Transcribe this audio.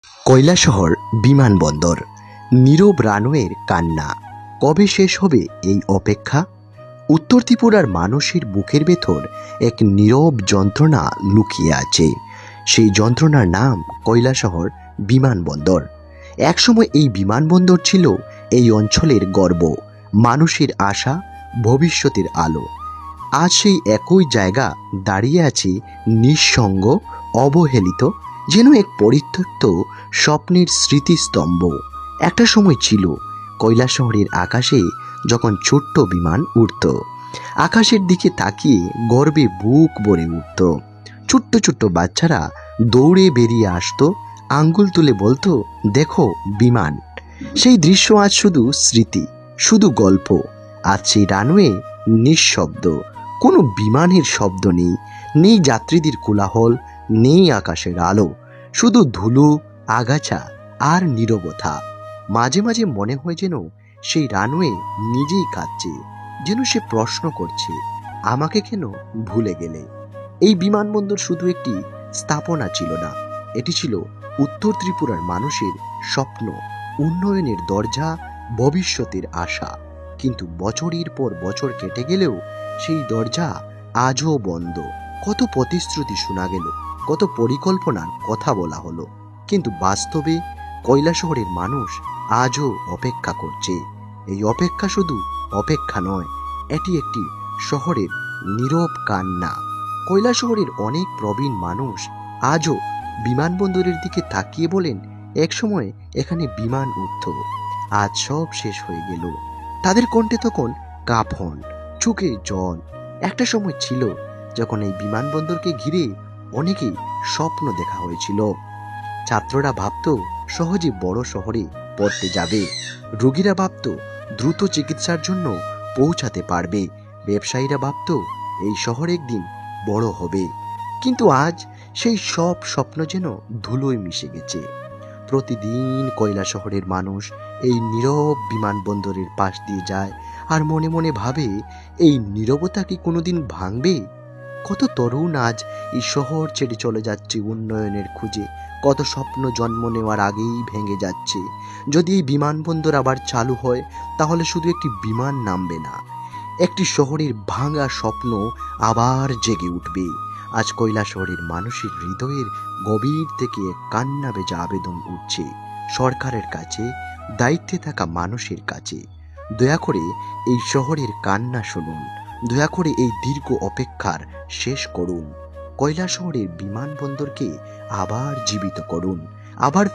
কৈলাসহর বিমানবন্দর, নীরব রানওয়ের কান্না। কবে শেষ হবে এই অপেক্ষা? উত্তর ত্রিপুরার মানুষের বুকের ভেতর এক নীরব যন্ত্রণা লুকিয়ে আছে। সেই যন্ত্রণার নাম কৈলাসহর বিমানবন্দর। একসময় এই বিমানবন্দর ছিল এই অঞ্চলের গর্ব, মানুষের আশা, ভবিষ্যতের আলো। আজ সেই একই জায়গা দাঁড়িয়ে আছে নিঃসঙ্গ, অবহেলিত, যেন এক পরিত্যক্ত স্বপ্নের স্মৃতিস্তম্ভ। একটা সময় ছিল কৈলাসহরের আকাশে যখন ছোট্ট বিমান উড়ত, আকাশের দিকে তাকিয়ে গর্বে বুক ভরে উঠত। ছোট্ট ছোট্ট বাচ্চারা দৌড়ে বেরিয়ে আসতো, আঙ্গুল তুলে বলতো, দেখো বিমান। সেই দৃশ্য আজ শুধু স্মৃতি, শুধু গল্প। আজ সেই রানওয়ে নিঃশব্দ, কোনো বিমানের শব্দ নেই, নেই যাত্রীদের কোলাহল, নেই আকাশের আলো, শুধু ধুলো, আগাছা আর নীরবতা। মাঝে মাঝে মনে হয় যেন সেই রানওয়ে নিজেই কাঁদছে, যেন সে প্রশ্ন করছে, আমাকে কেন ভুলে গেলে? এই বিমানবন্দর শুধু একটি স্থাপনা ছিল না, এটি ছিল উত্তর ত্রিপুরার মানুষের স্বপ্ন, উন্নয়নের দরজা, ভবিষ্যতের আশা। কিন্তু বছরের পর বছর কেটে গেলেও সেই দরজা আজও বন্ধ। কত প্রতিশ্রুতি শোনা গেল, কত পরিকল্পনার কথা বলা হলো, কিন্তু বাস্তবে কৈলাসহরের মানুষ আজও অপেক্ষা করছে। এই অপেক্ষা শুধু অপেক্ষা নয়, এটি একটি শহরের নীরব কান্না। কৈলাসহরের অনেক প্রবীণ মানুষ আজও বিমানবন্দরের দিকে তাকিয়ে বলেন, একসময় এখানে বিমান উঠত, আজ সব শেষ হয়ে গেল। তাদের কণ্ঠে তখন কাঁপন, চোখে জল। একটা সময় ছিল যখন এই বিমানবন্দরকে ঘিরে অনেকেই স্বপ্ন দেখা হয়েছিল। ছাত্ররা ভাবত সহজে বড় শহরে পড়তে যাবে, রোগীরা ভাবত দ্রুত চিকিৎসার জন্য পৌঁছাতে পারবে, ব্যবসায়ীরা ভাবত এই শহর একদিন বড় হবে। কিন্তু আজ সেই সব স্বপ্ন যেন ধুলোয় মিশে গেছে। প্রতিদিন কৈলাসহরের মানুষ এই নীরব বিমানবন্দরের পাশ দিয়ে যায় আর মনে মনে ভাবে, এই নীরবতা কি কোনোদিন ভাঙবে? কত তরুণ আজ এই শহর ছেড়ে চলে যাচ্ছে উন্নয়নের খুঁজে, কত স্বপ্ন জন্ম নেওয়ার আগেই ভেঙে যাচ্ছে। যদি এই বিমানবন্দর আবার চালু হয়, তাহলে শুধু একটি বিমান নামবে না, একটি শহরের ভাঙা স্বপ্ন আবার জেগে উঠবে। আজ কৈলাসহরের মানুষের হৃদয়ের গভীর থেকে কান্না ভেজা আবেদন উঠছে সরকারের কাছে, দায়িত্বে থাকা মানুষের কাছে। দয়া করে এই শহরের কান্না শুনুন, দয়া করে এই দীর্ঘ অপেক্ষার শেষ করুন। কৈলাসহরের বিমানবন্দরকে আবার জীবিত করুন, আবার